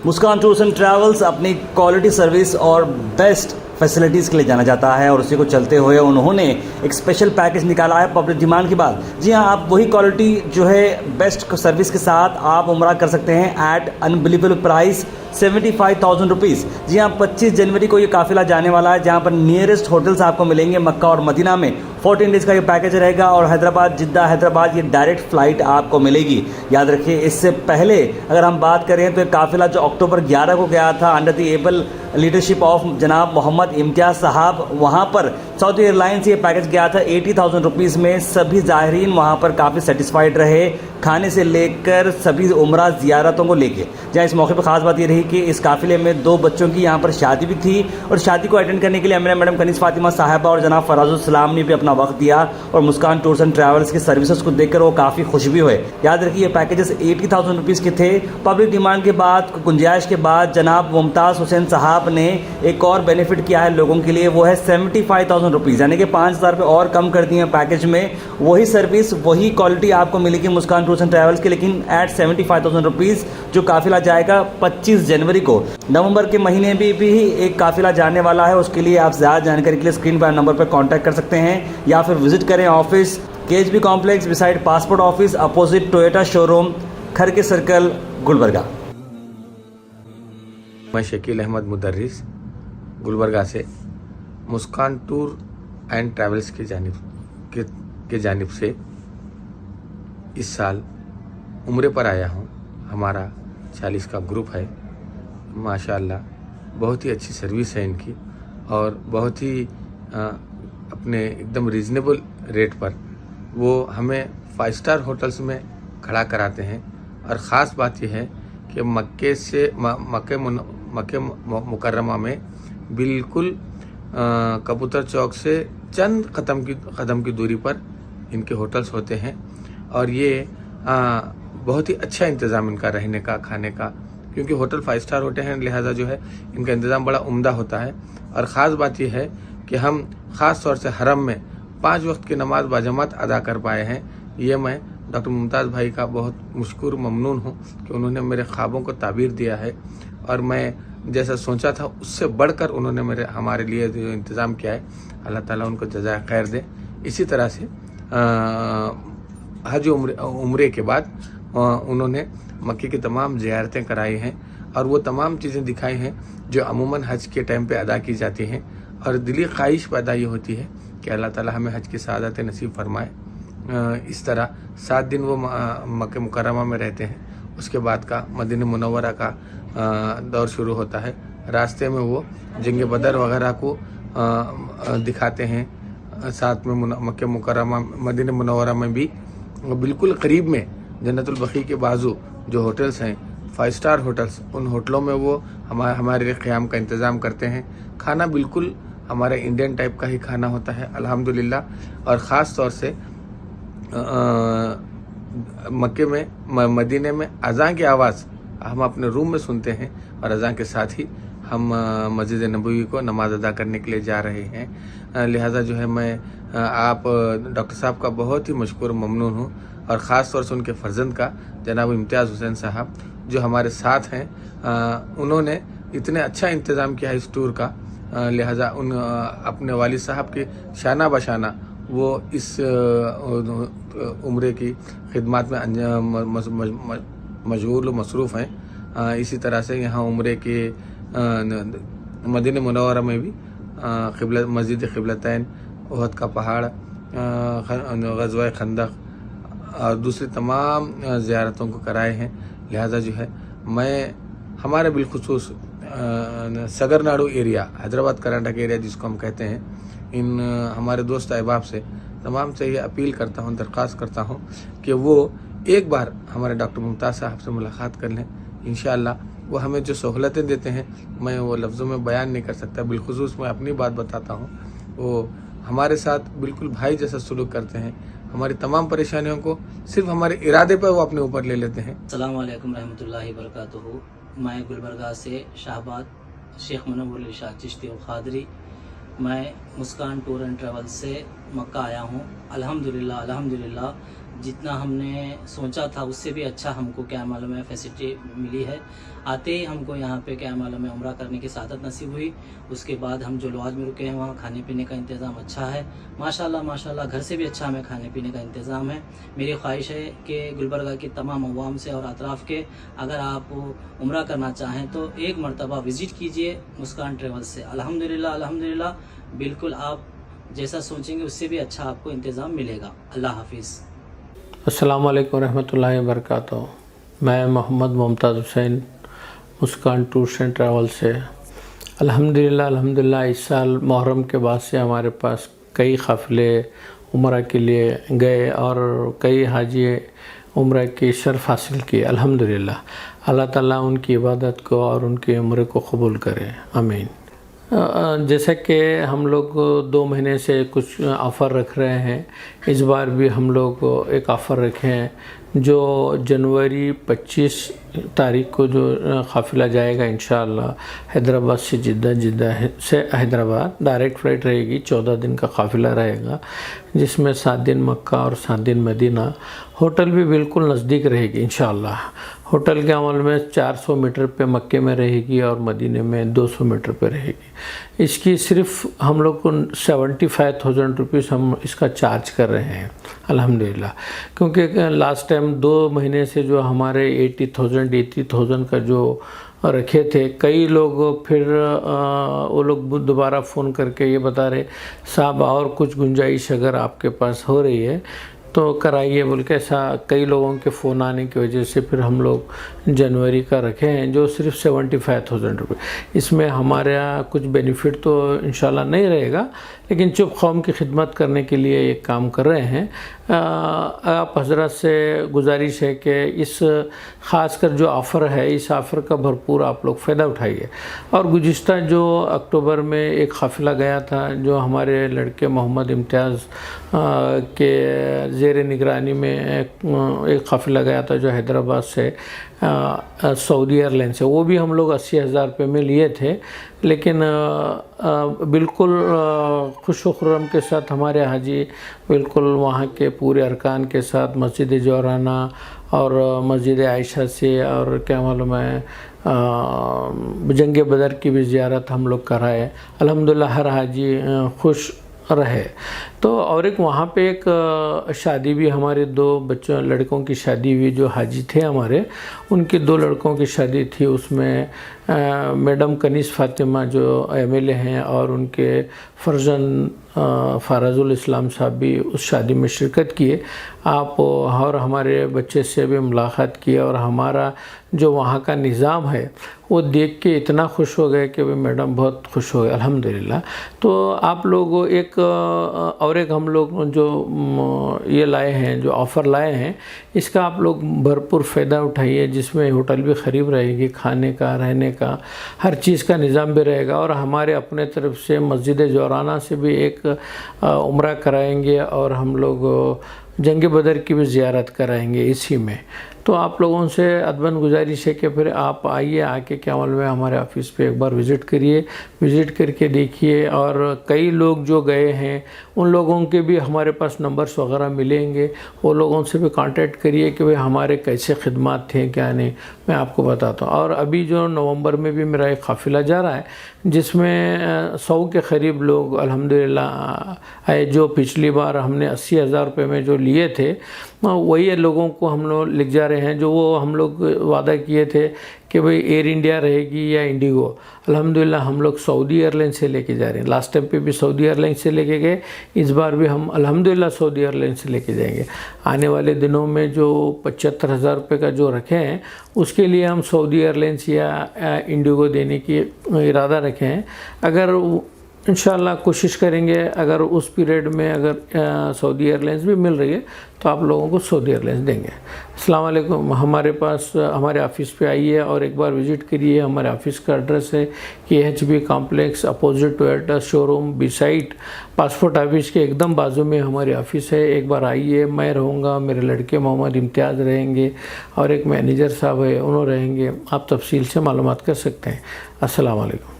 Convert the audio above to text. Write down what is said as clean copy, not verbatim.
Muskan tours and travels अपनी quality service और best facilities के लिए जाना जाता है और उसी को चलते हुए उन्होंने एक स्पेशल पैकेज निकाला है पब्लिक डिमांड के बाद। जी हाँ, आप वही क्वालिटी जो है बेस्ट सर्विस के साथ आप उम्रा कर सकते हैं एट अनबिलीवेबल प्राइस 75,000 रुपीज़। जी हाँ, 25 जनवरी को ये काफिला जाने वाला है, जहाँ पर नियरेस्ट होटल्स आपको मिलेंगे मक्का और मदीना में। 14 डेज़ का ये पैकेज रहेगा और हैदराबाद जिद्दा हैदराबाद ये डायरेक्ट फ़्लाइट आपको मिलेगी। याद रखिए, इससे पहले अगर हम बात करें तो काफिला जो अक्टूबर 11 को गया था under the able leadership of जनाब मोहम्मद इम्तियाज़ साहब, वहाँ पर सऊदी एयरलाइंस ये पैकेज गया था 80,000 रुपीज़ में। सभी ज़ायरीन वहाँ पर काफ़ी सेटिस्फाइड रहे, खाने से लेकर सभी उम्रा ज़ियारतों को लेके। जहाँ इस मौके पर ख़ास बात ये रही कि इस काफ़िले में 2 बच्चों की यहाँ पर शादी भी थी और शादी को अटेंड करने के लिए अमीना मैडम कनीज़ फातिमा साहिबा और जनाब फराजुल ने भी अपना वक्त दिया और मुस्कान टूर्स एंड ट्रैवल्स की सर्विसेज को देखकर वो काफ़ी खुश भी हुए। याद रखिए, ये पैकेजेस 80,000 रुपीज़ के थे। पब्लिक डिमांड के बाद, गुंजाइश के बाद जनाब मुमताज़ हुसैन साहब ने एक और बेनिफिट किया है लोगों के लिए, वो है 75,000 रुपीज़, यानी कि 5,000 रुपये और कम कर दिए हैं पैकेज में। वही सर्विस वही क्वालिटी आपको मिलेगी मुस्कान टूर्स एंड ट्रैवल्स के, लेकिन एट 75,000 रुपीज़। जो काफिला जाएगा 25 जनवरी को, नवंबर के महीने में भी एक काफिला जाने वाला है। उसके लिए आप ज़्यादा जानकारी के लिए स्क्रीन पर नंबर पर कॉन्टैक्ट कर सकते हैं या फिर विजिट करें office KHB complex beside passport office opposite Toyota showroom Kharge circle Gulbarga. मैं शकील अहमद मुदर्रिस गुलबर्गा से मुस्कान टूर एंड ट्रैवल्स की जानिब से इस साल उम्रे पर आया हूँ। हमारा 40 का ग्रुप है। माशाअल्लाह बहुत ही अच्छी सर्विस है इनकी और बहुत ही अपने एकदम रीज़नेबल रेट पर वो हमें 5 स्टार होटल्स में खड़ा कराते हैं। और ख़ास बात यह है कि मक्के मुकर्रमा में बिल्कुल कबूतर चौक से चंद कदम की दूरी पर इनके होटल्स होते हैं और ये बहुत ही अच्छा इंतज़ाम इनका रहने का, खाने का, क्योंकि होटल 5 स्टार होते हैं, लिहाजा जो है इनका इंतज़ाम बड़ा उम्दा होता है। और ख़ास बात यह है कि हम ख़ास तौर से हरम में 5 वक्त की नमाज बाजमात अदा कर पाए हैं। ये मैं डॉक्टर मुमताज़ भाई का बहुत मशकूर ममनून हूँ कि उन्होंने मेरे ख्वाबों को ताबीर दिया है और मैं जैसा सोचा था उससे बढ़कर उन्होंने हमारे लिए जो इंतज़ाम किया है, अल्लाह ताला उनको जज़ाए खैर दे। इसी तरह से हज उम्रे के बाद उन्होंने मक्के की तमाम ज़ियारतें कराई हैं और वो तमाम चीज़ें दिखाई हैं जो अमूमन हज के टाइम पे अदा की जाती हैं। और दिली ख्वाहिश पैदा ये होती है कि अल्लाह ताला हमें हज की सआदत नसीब फरमाए। इस तरह 7 दिन वो मक्के मुकर्रमा में रहते हैं। उसके बाद का मदीना मुनव्वरा का दौर शुरू होता है। रास्ते में वो जंग बदर वगैरह को दिखाते हैं। साथ में मक्के मुकर्रमा मदीना मुनव्वरा में भी बिल्कुल करीब में जन्नतुल बकी के बाजू जो होटल्स हैं 5 स्टार होटल्स, उन होटलों में वो हमारे लिए क़याम का इंतज़ाम करते हैं। खाना बिल्कुल हमारे इंडियन टाइप का ही खाना होता है अल्हम्दुलिल्लाह। और ख़ास तौर से मक्के में मदीने में अज़ान की आवाज़ हम अपने रूम में सुनते हैं और अज़ान के साथ ही हम मस्जिद नबवी को नमाज अदा करने के लिए जा रहे हैं। लिहाजा जो है मैं आप डॉक्टर साहब का बहुत ही मशकूर ममनून हूँ और ख़ास तौर से उनके फ़र्जंद का जनाब इम्तियाज़ हुसैन साहब जो हमारे साथ हैं। उन्होंने इतने अच्छा इंतज़ाम किया है इस टूर का, लिहाजा उन अपने वालिद साहब के शाना बशाना वो इस उम्रे की खिदमत में मशगूल मसरूफ़ हैं। इसी तरह से यहाँ उम्रे के मदीना मुनव्वरा में भी मस्जिद क़िबलतैन, उहद का पहाड़, ग़ज़वा खंदक और दूसरी तमाम ज़ियारतों को कराए हैं। लिहाजा जो है मैं हमारे बिलखुसूस सगरनाडु एरिया, हैदराबाद कर्नाटक एरिया जिसको हम कहते हैं, इन हमारे दोस्त अहबाब से तमाम से ये अपील करता हूँ, दरख्वास्त करता हूँ कि वो एक बार हमारे डॉक्टर मुमताज़ साहब से मुलाकात कर लें। इंशाअल्लाह वो हमें जो सहूलतें देते हैं मैं वो लफ्ज़ों में बयान नहीं कर सकता। बिलखुसूस मैं अपनी बात बताता हूँ, वो हमारे साथ बिल्कुल भाई जैसा सलूक करते हैं। हमारी तमाम परेशानियों को सिर्फ हमारे इरादे पर वो अपने ऊपर ले लेते हैं। अस्सलाम वालेकुम रहमतुल्लाहि बरकातुहू। मैं गुलबर्गा से शाहबाद शेख मुनव्वर इरशाद चिश्ती और क़ादरी। मैं मुस्कान टूर एंड ट्रैवल से مکہ آیا ہوں. الحمدللہ جتنا ہم نے سوچا تھا اس سے بھی اچھا ہم کو کیا معلوم ہے فیسلٹی ملی ہے. آتے ہی ہم کو یہاں پہ کیا معلوم ہے عمرہ کرنے کی سعادت نصیب ہوئی. اس کے بعد ہم جو لواج میں رکے ہیں وہاں کھانے پینے کا انتظام اچھا ہے. ماشاءاللہ گھر سے بھی اچھا ہمیں کھانے پینے کا انتظام ہے. میری خواہش ہے کہ گلبرگہ کی تمام عوام سے اور اطراف کے اگر آپ عمرہ کرنا چاہیں تو ایک مرتبہ وزٹ کیجئے مسکان ٹریول سے. الحمدللہ بالکل آپ جیسا سوچیں گے اس سے بھی اچھا آپ کو انتظام ملے گا. اللہ حافظ. السلام علیکم ورحمۃ اللہ وبرکاتہ. میں محمد ممتاز حسین مسکان ٹورس اینڈ ٹریول سے. الحمدللہ اس سال محرم کے بعد سے ہمارے پاس کئی قافلے عمرہ کے لیے گئے اور کئی حاجی عمرہ کی شرف حاصل کی. الحمدللہ اللہ تعالیٰ ان کی عبادت کو اور ان کی عمرے کو قبول کرے. آمین. جیسا کہ ہم لوگ 2 مہینے سے کچھ آفر رکھ رہے ہیں، اس بار بھی ہم لوگ ایک آفر رکھے ہیں جو جنوری 25 تاریخ کو جو قافلہ جائے گا انشاءاللہ حیدرآباد سے جدہ سے حیدرآباد ڈائریکٹ فلائٹ رہے گی. 14 دن کا قافلہ رہے گا جس میں 7 دن مکہ اور 7 دن مدینہ. ہوٹل بھی بالکل نزدیک رہے گی انشاءاللہ. ہوٹل کے عمل میں 400 میٹر پہ مکے میں رہے گی اور مدینے میں 200 میٹر پہ رہے گی. اس کی صرف ہم لوگ کو 75,000 روپیز ہم اس کا چارج کر رہے ہیں الحمدللہ. کیونکہ لاسٹ ٹائم 2 مہینے سے جو ہمارے 80,000 کا جو رکھے تھے، کئی لوگ پھر وہ لوگ دوبارہ فون کر کے یہ بتا رہے صاحب اور کچھ گنجائش اگر آپ کے پاس ہو رہی ہے تو کرائیے بول کے. ایسا کئی لوگوں کے فون آنے کی وجہ سے پھر ہم لوگ جنوری کا رکھے ہیں جو صرف 75,000 روپے. اس میں ہمارے یہاں کچھ بینیفٹ تو انشاءاللہ نہیں رہے گا، لیکن چپ قوم کی خدمت کرنے کے لیے ایک کام کر رہے ہیں. آپ حضرات سے گزارش ہے کہ اس خاص کر جو آفر ہے اس آفر کا بھرپور آپ لوگ فائدہ اٹھائیے. اور گزشتہ جو اکتوبر میں ایک قافلہ گیا تھا جو ہمارے لڑکے محمد امتیاز کے زیر نگرانی میں ایک قافلہ گیا تھا جو حیدرآباد سے سعودی ایئرلائن سے، وہ بھی ہم لوگ 80,000 روپے میں لیے تھے. لیکن بالکل خوش و خرم کے ساتھ ہمارے حاجی بالکل وہاں کے پورے ارکان کے ساتھ مسجد جورانہ اور مسجد عائشہ سے اور کیا معلوم ہے جنگ بدر کی بھی زیارت ہم لوگ کرائے. الحمدللہ ہر حاجی خوش رہے. تو اور ایک وہاں پہ ایک شادی بھی ہمارے 2 لڑکوں کی شادی ہوئی جو حاجی تھے ہمارے، ان کی 2 لڑکوں کی شادی تھی. اس میں میڈم کنیز فاطمہ جو MLA ہیں اور ان کے فرزند فارض الاسلام صاحب بھی اس شادی میں شرکت کیے. آپ اور ہمارے بچے سے بھی ملاقات کی اور ہمارا جو وہاں کا نظام ہے وہ دیکھ کے اتنا خوش ہو گئے کہ میڈم بہت خوش ہو گئے الحمدللہ. تو آپ لوگ ایک ہم لوگ جو یہ لائے ہیں جو آفر لائے ہیں اس کا آپ لوگ بھرپور فائدہ اٹھائیے، جس میں ہوٹل بھی قریب رہے گی، کھانے کا رہنے کا ہر چیز کا نظام بھی رہے گا. اور ہمارے اپنے طرف سے مسجد جورانہ سے بھی ایک عمرہ کرائیں گے اور ہم لوگ جنگ بدر کی بھی زیارت کرائیں گے اسی میں. تو آپ لوگوں سے ادباً گزارش ہے کہ پھر آپ آئیے، آ کے کیا معلوم ہے ہمارے آفس پہ ایک بار وزٹ کریے، وزٹ کر کے دیکھیے. اور کئی لوگ جو گئے ہیں ان لوگوں کے بھی ہمارے پاس نمبرز وغیرہ ملیں گے، وہ لوگوں سے بھی کانٹیکٹ کریے کہ ہمارے کیسے خدمات تھے کیا نہیں، میں آپ کو بتاتا ہوں. اور ابھی جو نومبر میں بھی میرا ایک قافلہ جا رہا ہے جس میں 100 کے قریب لوگ الحمدللہ آئے. جو پچھلی بار ہم نے 80,000 روپے میں جو لیے تھے وہی لوگوں کو ہم لوگ لکھ جا رہے ہیں جو وہ ہم لوگ وعدہ کیے تھے کہ بھئی ایئر انڈیا رہے گی یا انڈیگو. الحمدللہ ہم لوگ سعودی ایئرلائن سے لے کے جا رہے ہیں. لاسٹ ٹائم پہ بھی سعودی ایئرلائن سے لے کے گئے، اس بار بھی ہم الحمدللہ سعودی ایئرلائن سے لے کے جائیں گے. آنے والے دنوں میں جو 75,000 روپے کا جو رکھے ہیں اس کے لیے ہم سعودی ایئرلائنس یا انڈیگو دینے کی ارادہ رکھے ہیں. اگر انشاءاللہ کوشش کریں گے اگر اس پیریڈ میں اگر سعودی ایئرلائنس بھی مل رہی ہے تو آپ لوگوں کو سعودی ایئرلائنس دیں گے. السلام علیکم. ہمارے پاس ہمارے آفس پہ آئیے اور ایک بار وزٹ کریے. ہمارے آفس کا ایڈریس ہے KHB complex opposite Toyota showroom beside passport office کے ایک دم بازو میں ہمارے آفس ہے. ایک بار آئیے. میں رہوں گا، میرے لڑکے محمد امتیاز رہیں گے اور ایک مینیجر صاحب ہے انہوں رہیں گے. آپ تفصیل سے معلومات کر سکتے ہیں. السلام علیکم.